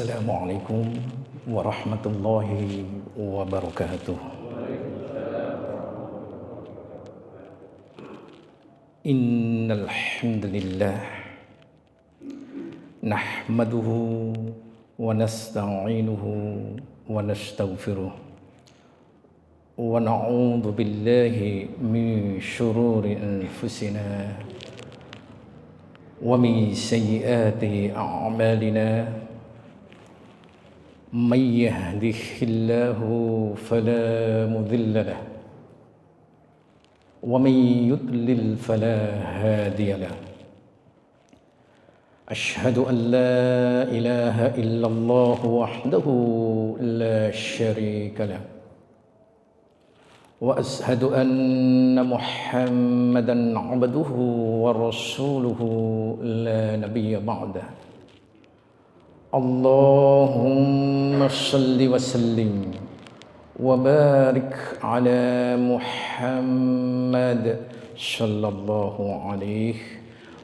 Assalamualaikum warahmatullahi wabarakatuh. Innal hamdalillah nahmaduhu wa nasta'inuhu wa nastaghfiruh wa na'udzu billahi min shururi anfusina wa min sayyiati a'malina. من يهده الله فلا مضل له ومن يضلل فلا هادي له. أشهد أن لا إله إلا الله وحده لا شريك له وأشهد أن محمدا عبده ورسوله لا نبي بعده. اللهم صل وسلم وبارك على محمد صلى الله عليه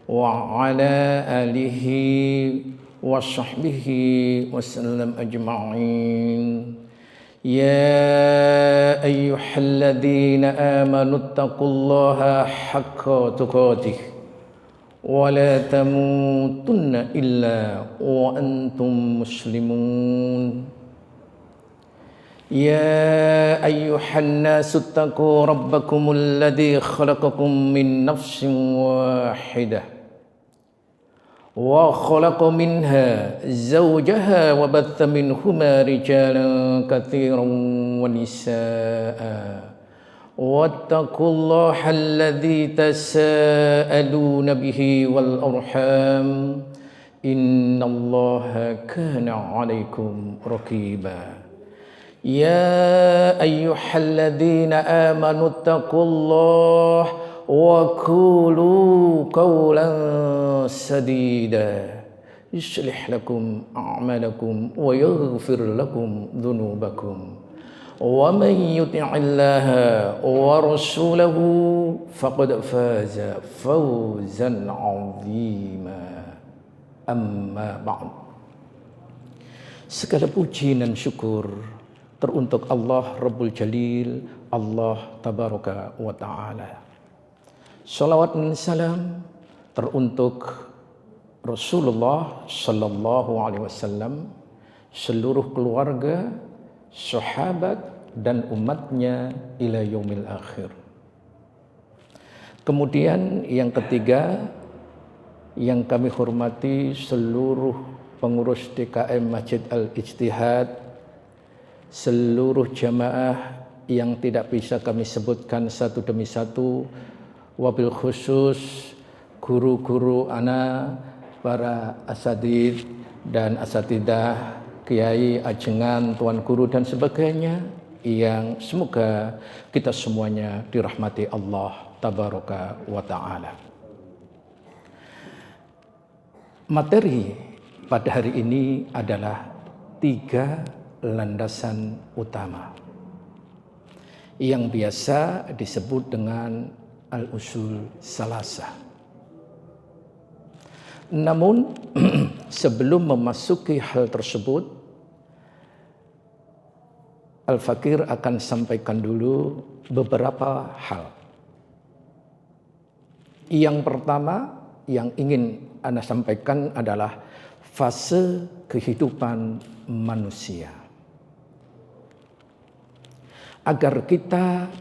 وعلى آله وصحبه وسلم أجمعين. يا أيها الذين آمنوا اتقوا الله حق تقاته ولا تموتن إلا وأنتم مسلمون. يا أيها الناس اتقوا ربكم الذي خلقكم من نفس واحدة وخلق منها زوجها وبث منهما رجالا كثيرا ونساء واتقوا الله الذي تساءلون به والأرحام إن الله كان عليكم رقيبا. يا أيها الذين آمنوا اتقوا الله وقولوا قولا سديدا يصلح لكم أعمالكم ويغفر لكم ذنوبكم ومن يطع الله ورسوله فقد فاز فوزا عظيما. Amma ba'd. Segala puji dan syukur teruntuk Allah Rabbul Jalil, Allah Tabaraka wa Ta'ala. Salawat dan salam teruntuk Rasulullah Sallallahu Alaihi Wasallam, seluruh keluarga, sahabat dan umatnya ila yaumil akhir. Kemudian yang ketiga, yang kami hormati seluruh pengurus DKM Masjid Al-Ijtihad, seluruh jamaah yang tidak bisa kami sebutkan satu demi satu, wabil khusus guru-guru ana, para asatidz dan asatidah, kiai, ajengan, tuan guru dan sebagainya, yang semoga kita semuanya dirahmati Allah Tabaraka wa Ta'ala. Materi pada hari ini adalah 3 landasan utama yang biasa disebut dengan al-usul salasah. Namun sebelum memasuki hal tersebut, Al-Fakir akan sampaikan dulu beberapa hal. Yang pertama yang ingin Anda sampaikan adalah fase kehidupan manusia. Agar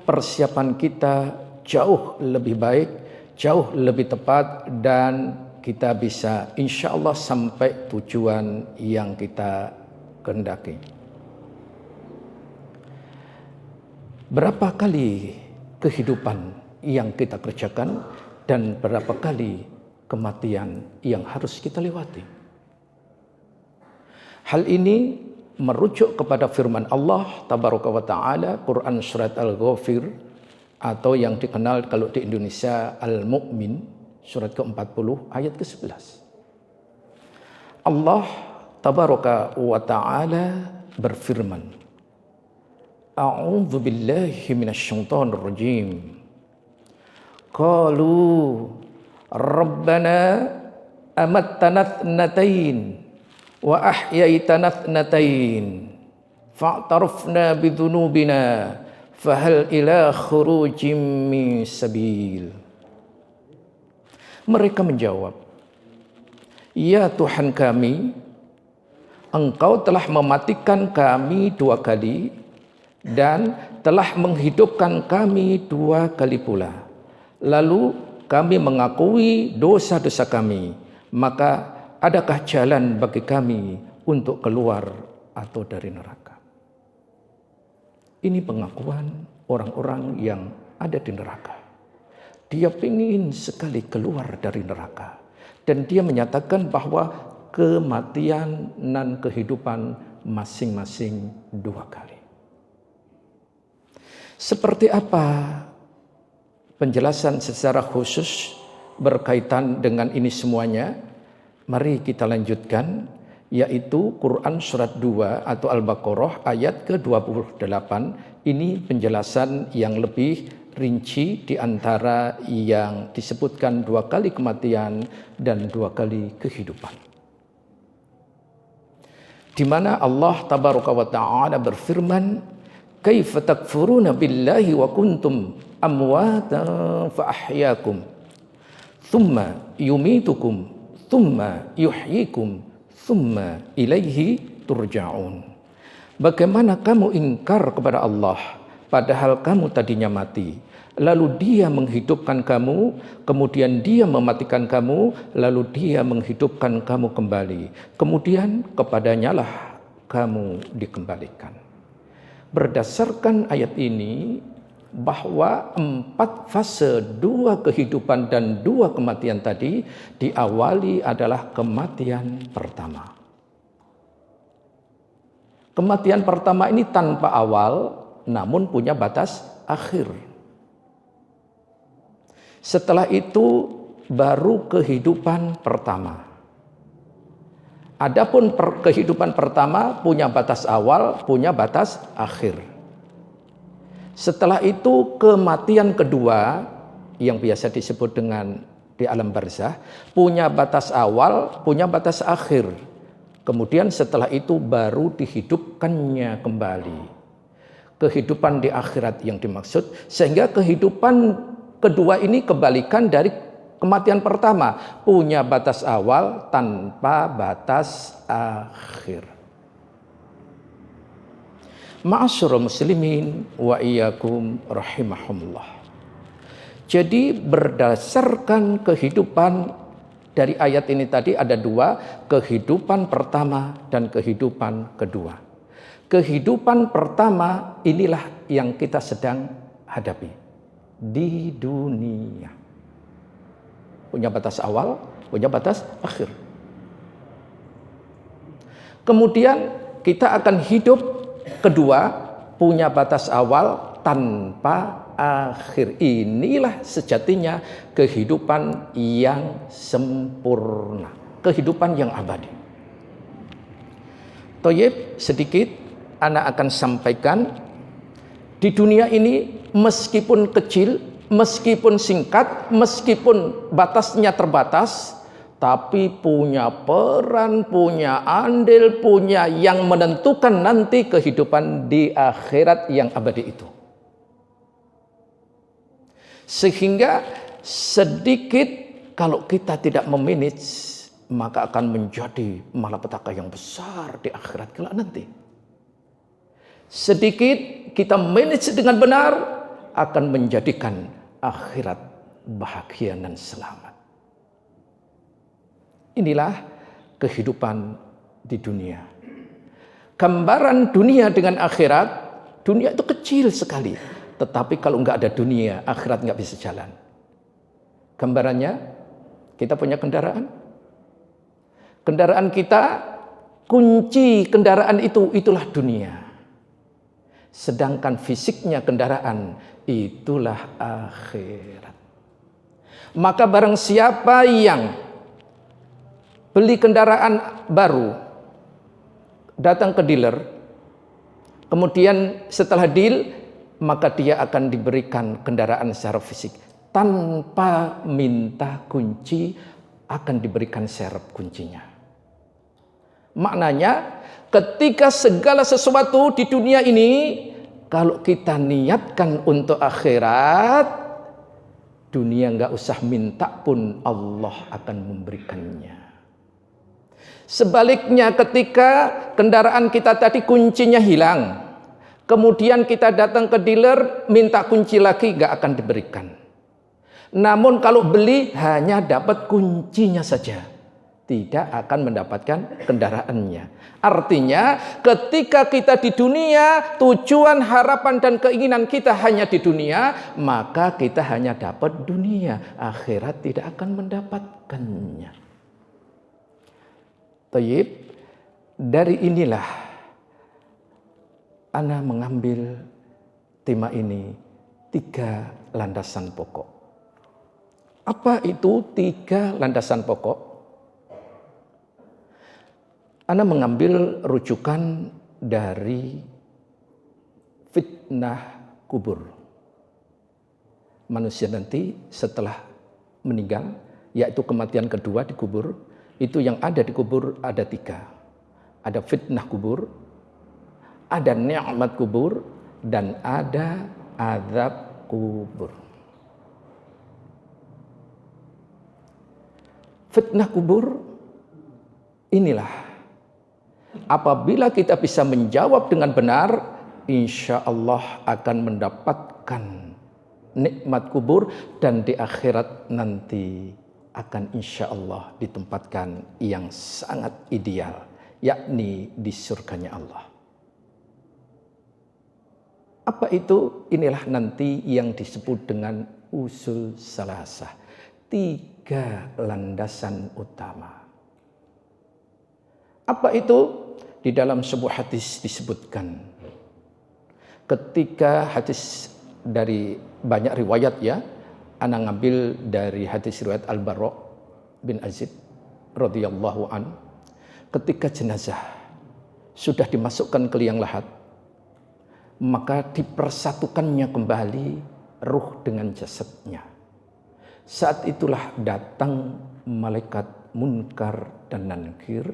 persiapan kita jauh lebih baik, jauh lebih tepat, dan kita bisa insya Allah sampai tujuan yang kita kehendaki. Berapa kali kehidupan yang kita kerjakan dan berapa kali kematian yang harus kita lewati. Hal ini merujuk kepada firman Allah Tabaraka wa Ta'ala, Quran Surat Al-Ghafir, atau yang dikenal kalau di Indonesia Al-Mu'min, surat ke-40 ayat ke-11. Allah Tabaraka wa Ta'ala berfirman, A'udzu billahi minasyaitonir rajim. Qalu Rabbana amattana tsnatain wa ahyaitana tsnatain fa'tarafna bidzunubina fahal ila khurujim min sabil. Mereka menjawab, ya Tuhan kami, Engkau telah mematikan kami 2 kali dan telah menghidupkan kami 2 kali pula. Lalu kami mengakui dosa-dosa kami, maka adakah jalan bagi kami untuk keluar atau dari neraka? Ini pengakuan orang-orang yang ada di neraka. Dia ingin sekali keluar dari neraka. Dan dia menyatakan bahwa kematian dan kehidupan masing-masing 2 kali. Seperti apa penjelasan secara khusus berkaitan dengan ini semuanya? Mari kita lanjutkan, yaitu Quran surat 2 atau Al-Baqarah ayat ke-28. Ini penjelasan yang lebih rinci di antara yang disebutkan 2 kali kematian dan 2 kali kehidupan. Di mana Allah tabaraka wa ta'ala berfirman, "Kaifa takfuruna billahi wa kuntum amwatan fa ahyaakum, thumma yumitukum, thumma yuhyikum, thumma ilaihi turja'un." Bagaimana kamu ingkar kepada Allah padahal kamu tadinya mati, lalu Dia menghidupkan kamu, kemudian Dia mematikan kamu, lalu Dia menghidupkan kamu kembali, kemudian kepadanya lah kamu dikembalikan. Berdasarkan ayat ini, bahwa 4 fase 2 kehidupan dan 2 kematian tadi diawali adalah kematian pertama. Kematian pertama ini tanpa awal, namun punya batas akhir. Setelah itu baru kehidupan pertama. Adapun kehidupan pertama punya batas awal, punya batas akhir. Setelah itu kematian kedua yang biasa disebut dengan di alam barzah, punya batas awal, punya batas akhir. Kemudian setelah itu baru dihidupkannya kembali. Kehidupan di akhirat yang dimaksud, sehingga kehidupan kedua ini kebalikan dari kematian pertama, punya batas awal tanpa batas akhir. Ma'asyiral muslimin wa iyyakum rahimahumullah. Jadi berdasarkan kehidupan dari ayat ini tadi ada 2, kehidupan pertama dan kehidupan kedua. Kehidupan pertama inilah yang kita sedang hadapi di dunia. Punya batas awal, punya batas akhir. Kemudian kita akan hidup kedua, punya batas awal tanpa akhir. Inilah sejatinya kehidupan yang sempurna, kehidupan yang abadi. Toyib, sedikit Ana akan sampaikan, di dunia ini meskipun kecil, meskipun singkat, meskipun batasnya terbatas, tapi punya peran, punya andil, punya yang menentukan nanti kehidupan di akhirat yang abadi itu. Sehingga sedikit kalau kita tidak memanage, maka akan menjadi malapetaka yang besar di akhirat kelak nanti. Sedikit kita manage dengan benar, akan menjadikan akhirat bahagia dan selamat. Inilah kehidupan di dunia. Gambaran dunia dengan akhirat, dunia itu kecil sekali. Tetapi kalau nggak ada dunia, akhirat nggak bisa jalan. Gambarannya, kita punya kendaraan. Kendaraan kita, kunci kendaraan itu, itulah dunia. Sedangkan fisiknya kendaraan, itulah akhirat. Maka barang siapa yang beli kendaraan baru, datang ke dealer, kemudian setelah deal, maka dia akan diberikan kendaraan secara fisik. Tanpa minta kunci, akan diberikan serep kuncinya. Maknanya ketika segala sesuatu di dunia ini kalau kita niatkan untuk akhirat, dunia nggak usah minta pun Allah akan memberikannya. Sebaliknya ketika kendaraan kita tadi kuncinya hilang, kemudian kita datang ke dealer minta kunci lagi, nggak akan diberikan. Namun kalau beli hanya dapat kuncinya saja, tidak akan mendapatkan kendaraannya. Artinya ketika kita di dunia, tujuan, harapan dan keinginan kita hanya di dunia, maka kita hanya dapat dunia, akhirat tidak akan mendapatkannya. Tayyib, dari inilah ana mengambil tema ini, 3 landasan pokok. Apa itu 3 landasan pokok? Ana mengambil rujukan dari fitnah kubur. Manusia nanti setelah meninggal, yaitu kematian kedua di kubur, itu yang ada di kubur ada 3. Ada fitnah kubur, ada nikmat kubur, dan ada azab kubur. Fitnah kubur inilah, apabila kita bisa menjawab dengan benar, insya Allah akan mendapatkan nikmat kubur, dan di akhirat nanti akan insya Allah ditempatkan yang sangat ideal, yakni di surganya Allah. Apa itu? Inilah nanti yang disebut dengan usul salasah, 3 landasan utama. Apa itu? Di dalam sebuah hadis disebutkan, ketika hadis dari banyak riwayat ya, ana ngambil dari hadis riwayat Al-Bara bin Azib radhiyallahu an, ketika jenazah sudah dimasukkan ke liang lahat, maka dipersatukannya kembali ruh dengan jasadnya. Saat itulah datang malaikat Munkar dan Nankir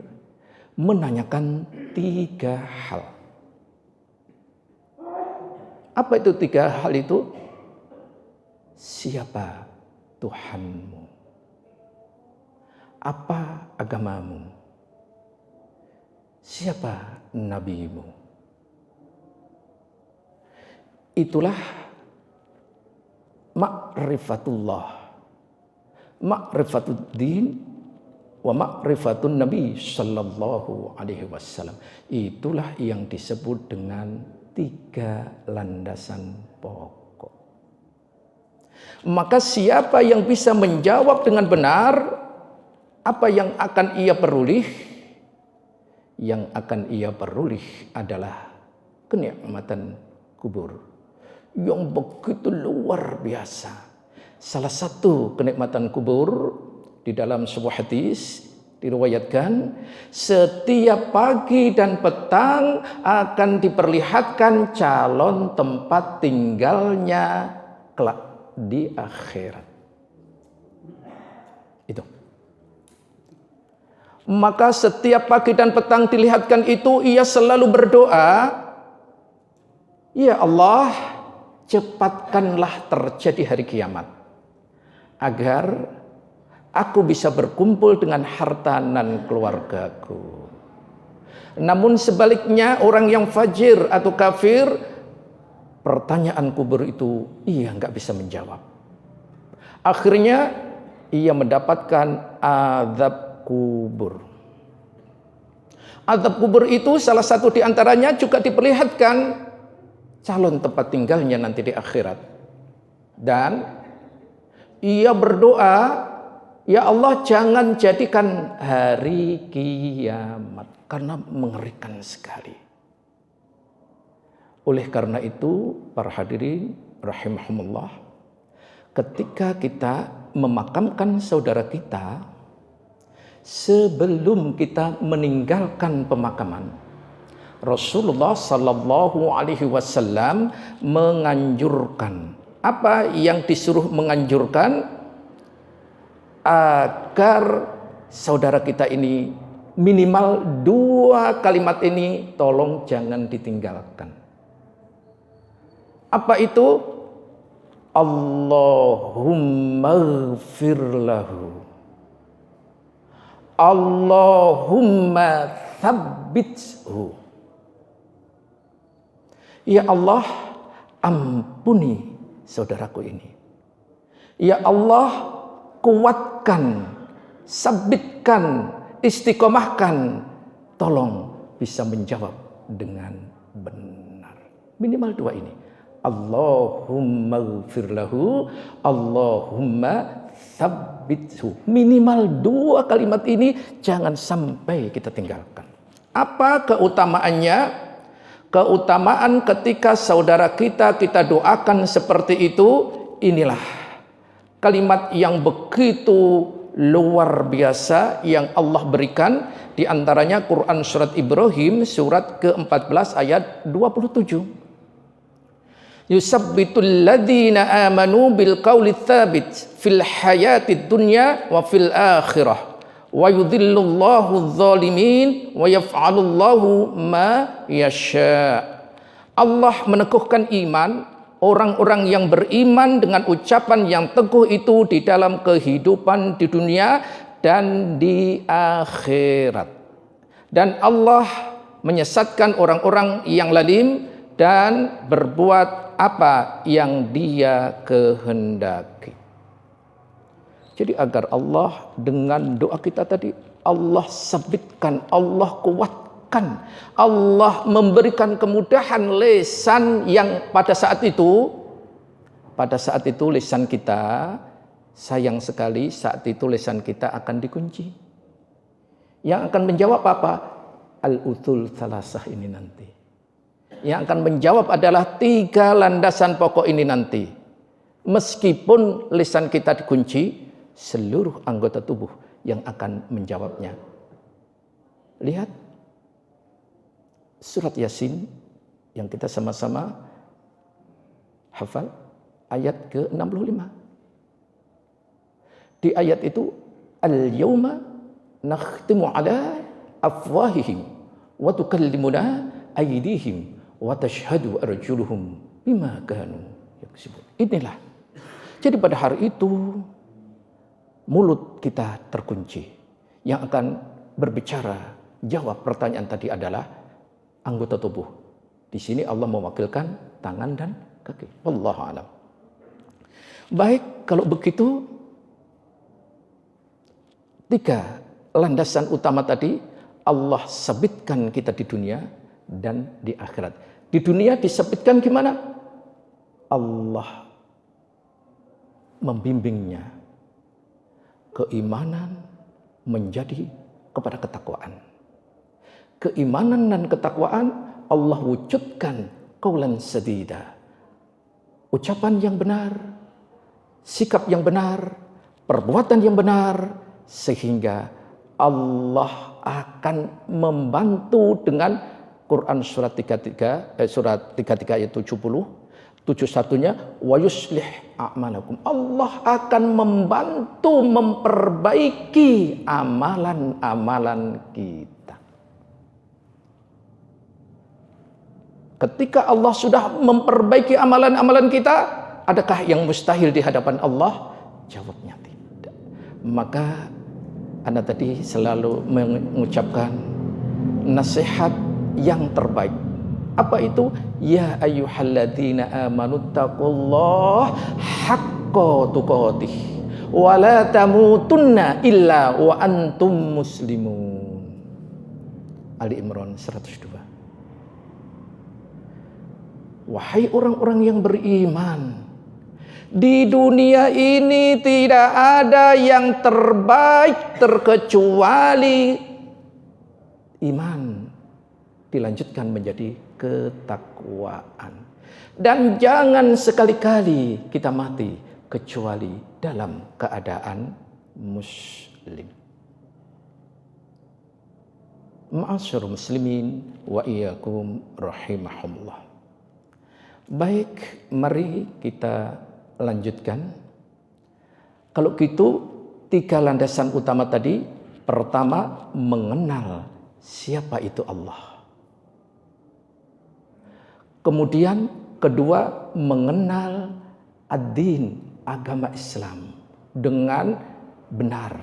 menanyakan 3 hal. Apa itu 3 hal itu? Siapa Tuhanmu? Apa agamamu? Siapa nabimu? Itulah ma'rifatullah, ma'rifatuddin wa ma'rifatun Nabi sallallahu alaihi wasallam. Itulah yang disebut dengan 3 landasan pokok. Maka siapa yang bisa menjawab dengan benar, apa yang akan ia peroleh? Yang akan ia peroleh adalah kenikmatan kubur yang begitu luar biasa. Salah satu kenikmatan kubur di dalam sebuah hadis diriwayatkan, setiap pagi dan petang akan diperlihatkan calon tempat tinggalnya kelak di akhirat. Itu. Maka setiap pagi dan petang dilihatkan itu, ia selalu berdoa, ya Allah, cepatkanlah terjadi hari kiamat, agar aku bisa berkumpul dengan harta dan keluargaku. Namun sebaliknya, orang yang fajir atau kafir, pertanyaan kubur itu ia nggak bisa menjawab. Akhirnya ia mendapatkan azab kubur. Azab kubur itu salah satu di antaranya juga diperlihatkan calon tempat tinggalnya nanti di akhirat. Dan ia berdoa, ya Allah, jangan jadikan hari kiamat, karena mengerikan sekali. Oleh karena itu, para hadirin rahimahumullah, ketika kita memakamkan saudara kita, sebelum kita meninggalkan pemakaman, Rasulullah sallallahu alaihi wasallam menganjurkan, apa yang disuruh menganjurkan? Agar saudara kita ini minimal 2 kalimat ini tolong jangan ditinggalkan. Apa itu? Allahumma ighfir lahu. Allahumma tsabbithu. Ya Allah, ampuni saudaraku ini. Ya Allah, kuatkan, sabitkan, istiqomahkan. Tolong bisa menjawab dengan benar. Minimal 2 ini. Allahumma ighfir lahu, Allahumma tsabbithu. Minimal 2 kalimat ini jangan sampai kita tinggalkan. Apa keutamaannya? Keutamaan ketika saudara kita doakan seperti itu, inilah kalimat yang begitu luar biasa yang Allah berikan. Di antaranya Quran surat Ibrahim surat ke-14 ayat 27. Yusabbitul ladzina amanu bil qawli tsabit fil hayatid dunya wa fil akhirah. Wa yudhillullahu adh-dhalimin wa yaf'alullahu ma yasha. Allah meneguhkan iman orang-orang yang beriman dengan ucapan yang teguh itu di dalam kehidupan di dunia dan di akhirat. Dan Allah menyesatkan orang-orang yang zalim dan berbuat apa yang Dia kehendaki. Jadi agar Allah dengan doa kita tadi, Allah sabitkan, Allah kuatkan, Allah memberikan kemudahan lisan yang pada saat itu lisan kita, sayang sekali saat itu lisan kita akan dikunci. Yang akan menjawab apa? Al-uthul thalasah ini nanti. Yang akan menjawab adalah 3 landasan pokok ini nanti. Meskipun lisan kita dikunci, seluruh anggota tubuh yang akan menjawabnya. Lihat surat Yasin yang kita sama-sama hafal ayat ke-65. Di ayat itu al-yauma nakhtimu ala afwahihim wa tukallimuna aydihim wa tashhadu arjuluhum bima kanu yaksibun. Inilah. Jadi pada hari itu mulut kita terkunci. Yang akan berbicara, jawab pertanyaan tadi adalah anggota tubuh. Di sini Allah mewakilkan tangan dan kaki. Wallahu a'lam. Baik, kalau begitu 3 landasan utama tadi Allah sabitkan kita di dunia dan di akhirat. Di dunia disebutkan gimana? Allah membimbingnya. Keimanan menjadi kepada ketakwaan. Keimanan dan ketakwaan Allah wujudkan qaulan sadida. Ucapan yang benar, sikap yang benar, perbuatan yang benar, sehingga Allah akan membantu dengan Quran surat 33 ayat 70. 71-nya wa yuslih a'malakum. Allah akan membantu memperbaiki amalan-amalan kita. Ketika Allah sudah memperbaiki amalan-amalan kita, adakah yang mustahil di hadapan Allah? Jawabnya tidak. Maka Anda tadi selalu mengucapkan nasihat yang terbaik. Apa itu? Ya ayyuhalladzina amanu taqullaha haqqa tuqatih wa la tamutunna illa wa antum muslimun. Ali Imran 102. Wahai orang-orang yang beriman, di dunia ini tidak ada yang terbaik terkecuali iman. Dilanjutkan menjadi ketakwaan. Dan jangan sekali-kali kita mati kecuali dalam keadaan muslim. Ma'asyarul muslimin wa iyyakum rahimahumullah. Baik, mari kita lanjutkan. Kalau gitu 3 landasan utama tadi. Pertama, mengenal siapa itu Allah. Kemudian kedua, mengenal ad-din, agama Islam dengan benar.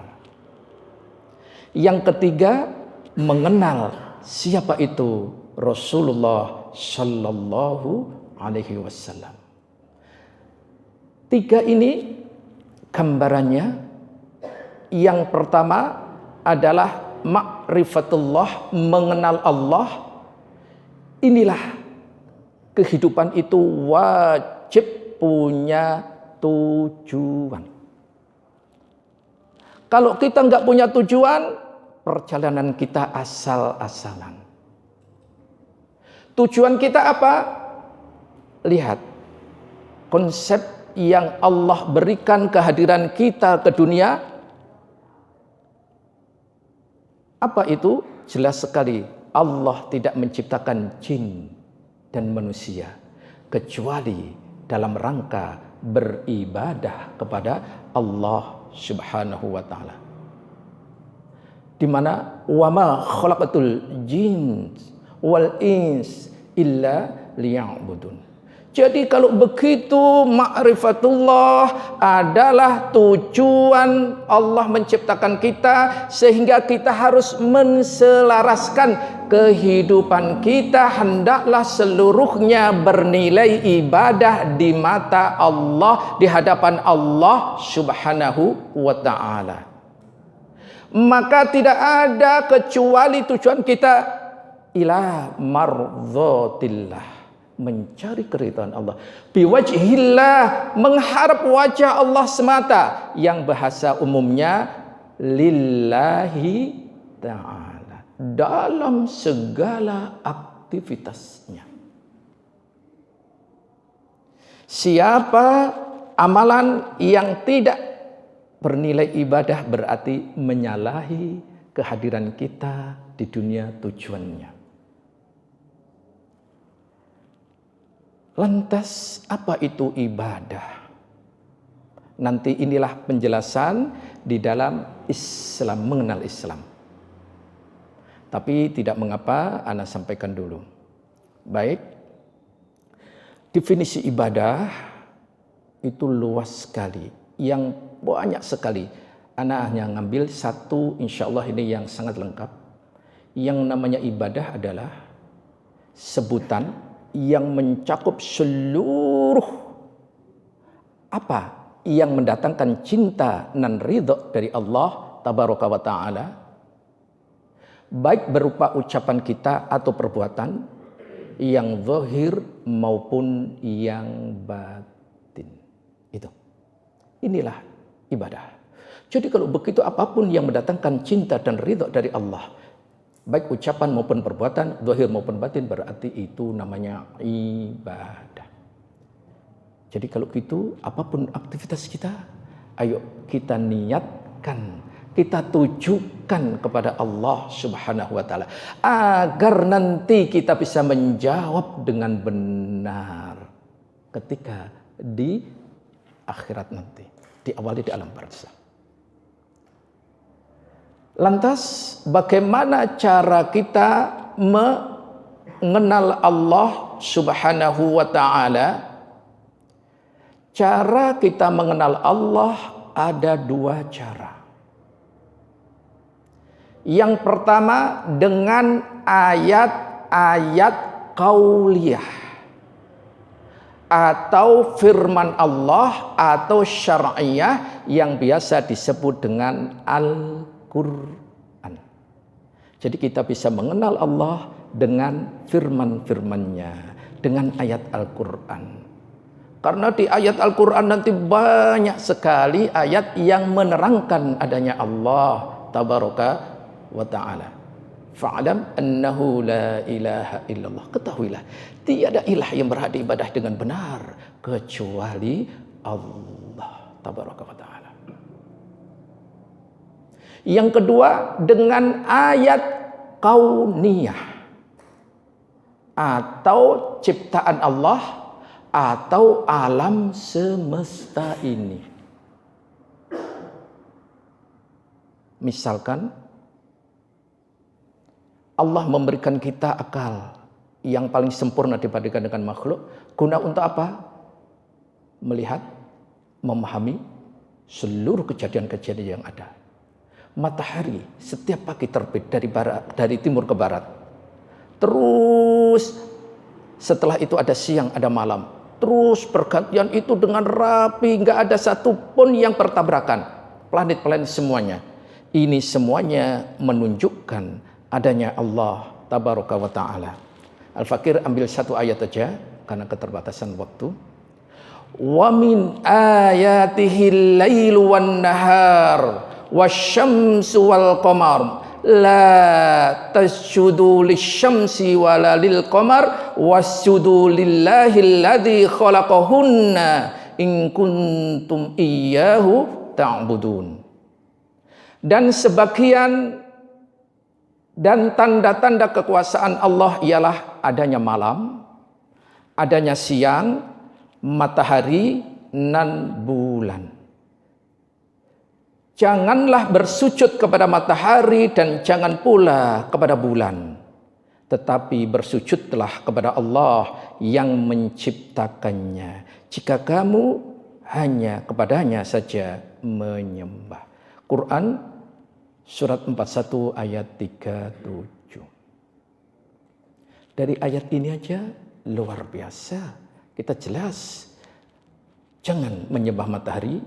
Yang ketiga, mengenal siapa itu Rasulullah Sallallahu Alaihi Wasallam. Tiga ini gambarannya. Yang pertama adalah ma'rifatullah, mengenal Allah. Inilah kehidupan itu wajib punya tujuan. Kalau kita nggak punya tujuan, perjalanan kita asal-asalan. Tujuan kita apa? Lihat, konsep yang Allah berikan kehadiran kita ke dunia. Apa itu? Jelas sekali, Allah tidak menciptakan jin dan manusia kecuali dalam rangka beribadah kepada Allah Subhanahu wa taala. Di mana wa ma khalaqatul jin wal ins illa liya'budun. Jadi kalau begitu ma'rifatullah adalah tujuan Allah menciptakan kita, sehingga kita harus menselaraskan kehidupan kita hendaklah seluruhnya bernilai ibadah di mata Allah, di hadapan Allah Subhanahu wa taala. Maka tidak ada kecuali tujuan kita ila mardhatillah, mencari keridhaan Allah, biwajhillah, mengharap wajah Allah semata, yang bahasa umumnya lillahi ta'ala, dalam segala aktivitasnya. Siapa amalan yang tidak bernilai ibadah berarti menyalahi kehadiran kita di dunia tujuannya. Lantas apa itu ibadah? Nanti inilah penjelasan di dalam Islam, mengenal Islam. Tapi tidak mengapa, ana sampaikan dulu. Baik, definisi ibadah itu luas sekali, yang banyak sekali. Ana hanya ngambil satu, insya Allah ini yang sangat lengkap. Yang namanya ibadah adalah sebutan yang mencakup seluruh apa yang mendatangkan cinta dan ridha dari Allah Tabaraka wa Ta'ala, baik berupa ucapan kita atau perbuatan yang zahir maupun yang batin. Inilah ibadah. Jadi kalau begitu, apapun yang mendatangkan cinta dan ridha dari Allah, baik ucapan maupun perbuatan, zahir maupun batin, berarti itu namanya ibadah. Jadi kalau gitu, apapun aktivitas kita, ayo kita niatkan, kita tujukan kepada Allah Subhanahu wa taala, agar nanti kita bisa menjawab dengan benar ketika di akhirat nanti, diawali di alam barzakh. Lantas bagaimana cara kita mengenal Allah Subhanahu wa ta'ala? Cara kita mengenal Allah ada dua cara. Yang pertama dengan ayat-ayat qauliyah atau firman Allah atau syar'iyah yang biasa disebut dengan Al-Quran. Jadi kita bisa mengenal Allah dengan firman-firmannya, dengan ayat Al-Quran. Karena di ayat Al-Quran nanti banyak sekali ayat yang menerangkan adanya Allah Tabaraka wa ta'ala. Fa'alam annahu la ilaha illallah. Ketahuilah, tiada ilah yang berhak diibadah dengan benar kecuali Allah Tabaraka wa ta'ala. Yang kedua dengan ayat kauniyah atau ciptaan Allah atau alam semesta ini. Misalkan Allah memberikan kita akal yang paling sempurna dibandingkan dengan makhluk. Guna untuk apa? Melihat, memahami seluruh kejadian-kejadian yang ada. Matahari setiap pagi terbit dari timur ke barat. Terus setelah itu ada siang, ada malam. Terus pergantian itu dengan rapi, nggak ada satupun yang bertabrakan. Planet-planet semuanya. Ini semuanya menunjukkan adanya Allah Tabaraka wa Ta'ala. Al-Fakir ambil satu ayat aja karena keterbatasan waktu. Wa min ayatihil lailu wan nahar wasyamsu wal qamar la tasjudu lisyamsi wala lil qamar wasjudu lillahi alladzi khalaqahunna in kuntum iyyahu ta'budun. Dan sebagian dan tanda-tanda kekuasaan Allah ialah adanya malam, adanya siang, matahari, dan bulan. Janganlah bersujud kepada matahari dan jangan pula kepada bulan. Tetapi bersujudlah kepada Allah yang menciptakannya. Jika kamu hanya kepadanya saja menyembah. Quran surat 41 ayat 37. Dari ayat ini aja luar biasa. Kita jelas jangan menyembah matahari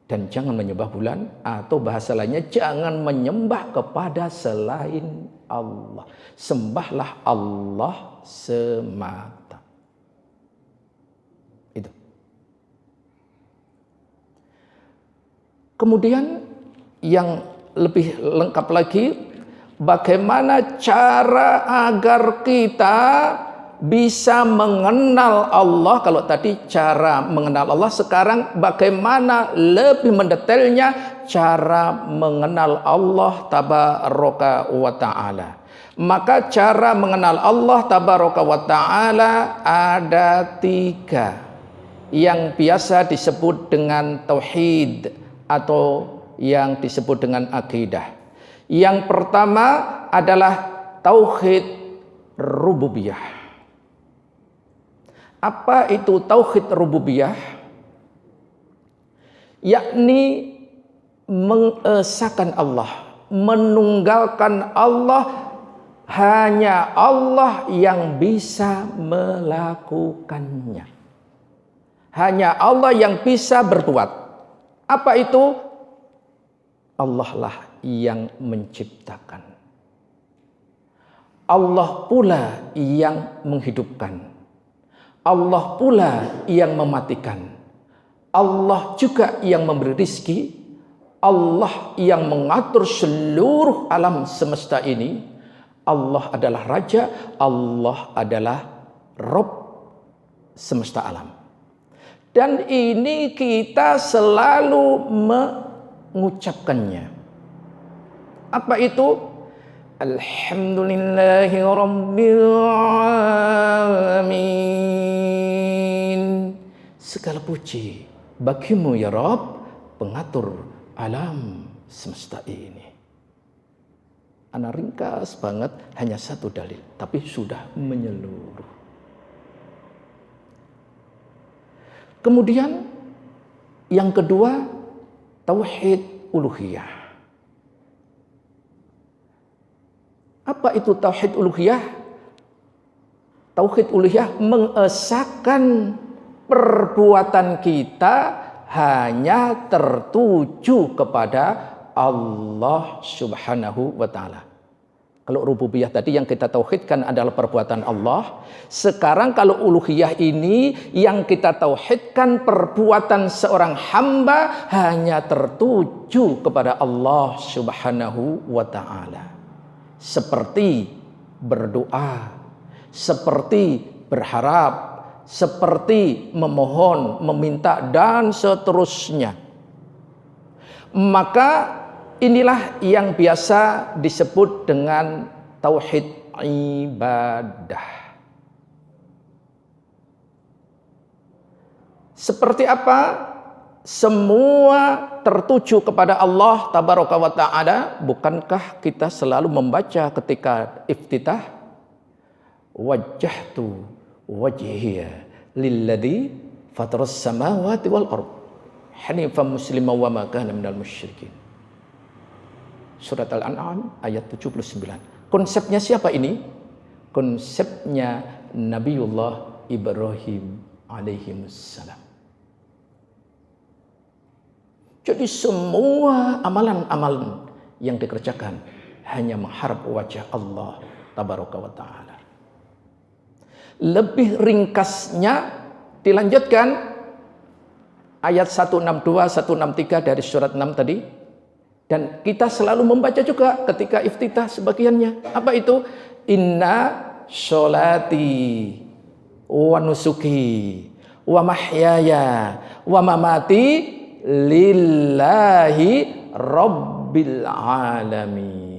dan jangan menyembah bulan, atau bahasa lainnya jangan menyembah kepada selain Allah. Sembahlah Allah semata. Itu. Kemudian yang lebih lengkap lagi, bagaimana cara agar kita bisa mengenal Allah. Kalau tadi cara mengenal Allah, sekarang bagaimana lebih mendetailnya cara mengenal Allah Tabaraka wa Ta'ala. Maka cara mengenal Allah Tabaraka wa Ta'ala ada 3 yang biasa disebut dengan tauhid atau yang disebut dengan akidah. Yang pertama adalah tauhid rububiyah. Apa itu tauhid rububiyah? Yakni mengesahkan Allah, menunggalkan Allah, hanya Allah yang bisa melakukannya. Hanya Allah yang bisa berbuat. Apa itu? Allah lah yang menciptakan. Allah pula yang menghidupkan. Allah pula yang mematikan. Allah juga yang memberi rizki. Allah yang mengatur seluruh alam semesta ini. Allah adalah Raja. Allah adalah Rabb semesta alam. Dan ini kita selalu mengucapkannya. Apa itu? Alhamdulillahi Rabbil Alamin. Segala puji bagimu ya Rabb, pengatur alam semesta ini. Ana ringkas banget, hanya satu dalil, tapi sudah menyeluruh. Kemudian yang kedua, tauhid uluhiyah. Apa itu tauhid uluhiyah? Tauhid uluhiyah mengesahkan perbuatan kita hanya tertuju kepada Allah Subhanahu wa Ta'ala. Kalau rububiyah tadi yang kita tauhidkan adalah perbuatan Allah. Sekarang kalau uluhiyah ini yang kita tauhidkan perbuatan seorang hamba hanya tertuju kepada Allah Subhanahu wa Ta'ala. Seperti berdoa, seperti berharap, seperti memohon, meminta, dan seterusnya. Maka inilah yang biasa disebut dengan tauhid ibadah. Seperti apa? semua tertuju kepada Allah tabaraka wa ta'ala, bukankah kita selalu membaca ketika iftitah wajjahtu wajhiya lilladzi fataras samawati wal ard hanifan musliman wa ma kana minal musyrikin. Surat Al-An'am ayat 79. Konsepnya siapa ini? Konsepnya Nabiullah Ibrahim alaihissalam. Jadi semua amalan-amalan yang dikerjakan hanya mengharap wajah Allah tabaraka wa ta'ala. Lebih ringkasnya dilanjutkan ayat 162, 163 dari surat 6 tadi. Dan kita selalu membaca juga ketika iftitah sebagiannya. Apa itu? Inna sholati wa nusuki wa mahyaya wa mamati lillahi rabbil alamin.